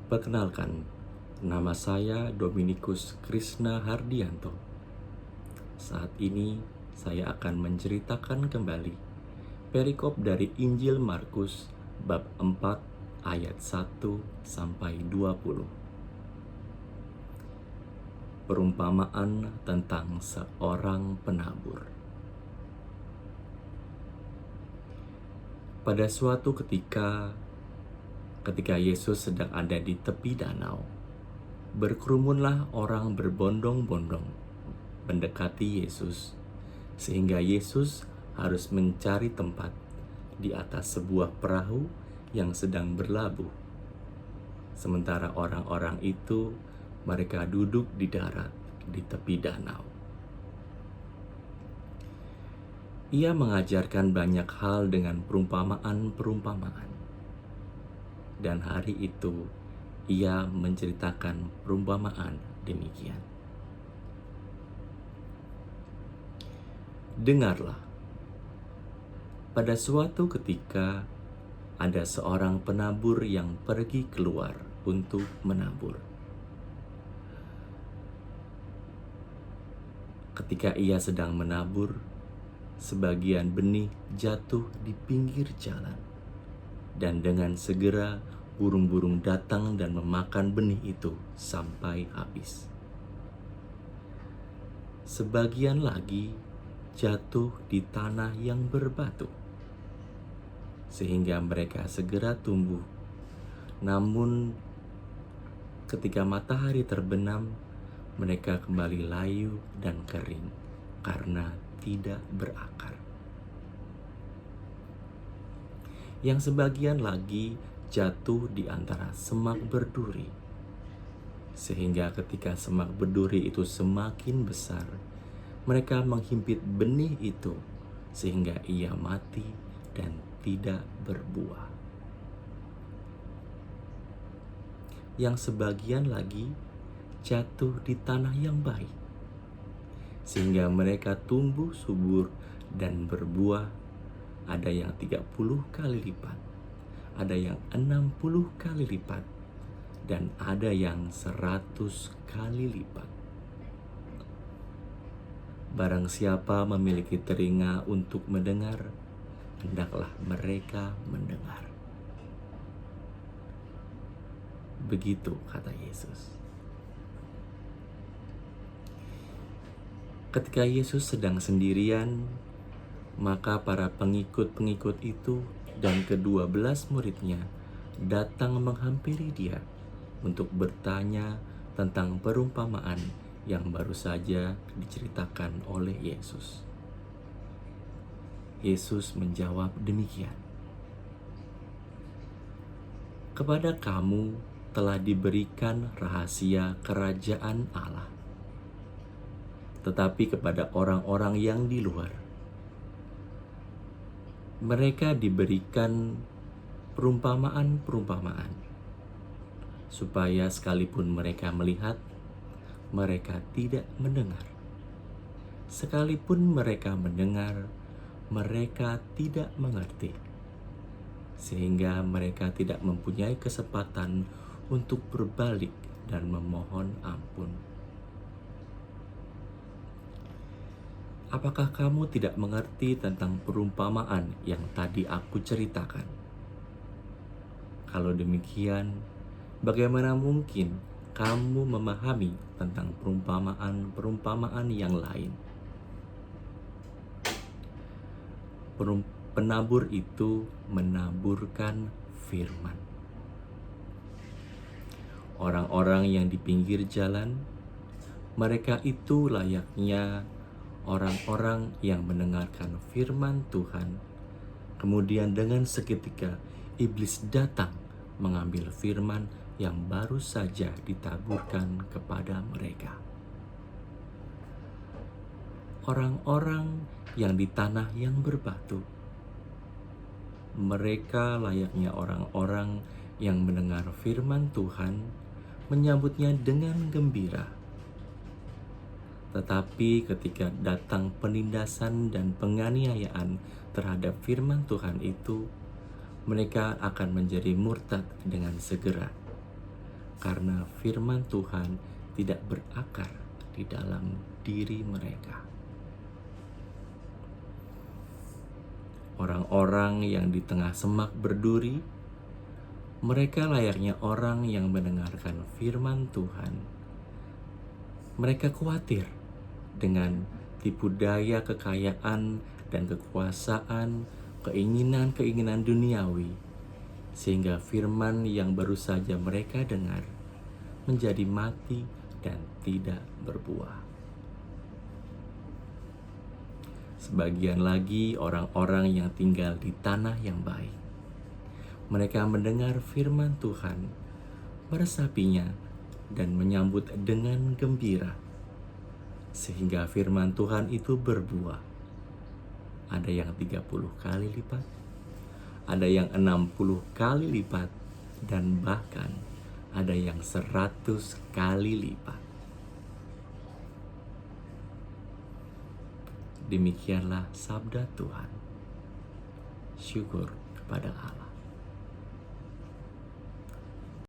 Perkenalkan, nama saya Dominikus Krisna Hardianto. Saat ini saya akan menceritakan kembali perikop dari Injil Markus bab 4 ayat 1 sampai 20. Perumpamaan tentang seorang penabur. Pada suatu ketika Yesus sedang ada di tepi danau, berkerumunlah orang berbondong-bondong mendekati Yesus, sehingga Yesus harus mencari tempat di atas sebuah perahu yang sedang berlabuh. Sementara orang-orang itu, mereka duduk di darat di tepi danau. Ia mengajarkan banyak hal dengan perumpamaan-perumpamaan. Dan hari itu, ia menceritakan perumpamaan demikian. Dengarlah, pada suatu ketika ada seorang penabur yang pergi keluar untuk menabur. Ketika ia sedang menabur, sebagian benih jatuh di pinggir jalan, dan dengan segera burung-burung datang dan memakan benih itu sampai habis. Sebagian lagi jatuh di tanah yang berbatu, sehingga mereka segera tumbuh. Namun ketika matahari terbenam, mereka kembali layu dan kering karena tidak berakar. Yang sebagian lagi jatuh di antara semak berduri, sehingga ketika semak berduri itu semakin besar, mereka menghimpit benih itu sehingga ia mati dan tidak berbuah. Yang sebagian lagi jatuh di tanah yang baik, sehingga mereka tumbuh subur dan berbuah. Ada yang 30 kali lipat, ada yang 60 kali lipat, dan ada yang 100 kali lipat. Barang siapa memiliki telinga untuk mendengar, hendaklah mereka mendengar. Begitu kata Yesus. Ketika Yesus sedang sendirian, maka para pengikut-pengikut itu dan ke-12 muridnya datang menghampiri dia untuk bertanya tentang perumpamaan yang baru saja diceritakan oleh Yesus. Yesus menjawab demikian. Kepada kamu telah diberikan rahasia kerajaan Allah, tetapi kepada orang-orang yang di luar, mereka diberikan perumpamaan-perumpamaan, supaya sekalipun mereka melihat, mereka tidak mendengar. Sekalipun mereka mendengar, mereka tidak mengerti, sehingga mereka tidak mempunyai kesempatan untuk berbalik dan memohon ampun. Apakah kamu tidak mengerti tentang perumpamaan yang tadi aku ceritakan? Kalau demikian, bagaimana mungkin kamu memahami tentang perumpamaan-perumpamaan yang lain? Penabur itu menaburkan firman. Orang-orang yang di pinggir jalan, mereka itu layaknya orang-orang yang mendengarkan firman Tuhan, kemudian dengan seketika iblis datang mengambil firman yang baru saja ditaburkan kepada mereka. Orang-orang yang di tanah yang berbatu, mereka layaknya orang-orang yang mendengar firman Tuhan, menyambutnya dengan gembira. Tetapi ketika datang penindasan dan penganiayaan terhadap firman Tuhan itu, mereka akan menjadi murtad dengan segera. karena firman Tuhan tidak berakar di dalam diri mereka. Orang-orang yang di tengah semak berduri, mereka layaknya orang yang mendengarkan firman Tuhan. Mereka khawatir dengan tipu daya kekayaan dan kekuasaan, keinginan-keinginan duniawi, sehingga firman yang baru saja mereka dengar menjadi mati dan tidak berbuah. Sebagian lagi orang-orang yang tinggal di tanah yang baik. Mereka mendengar firman Tuhan, meresapinya, dan menyambut dengan gembira. Sehingga firman Tuhan itu berbuah. Ada yang 30 kali lipat, ada yang 60 kali lipat, dan bahkan ada yang 100 kali lipat. Demikianlah sabda Tuhan. Syukur kepada Allah.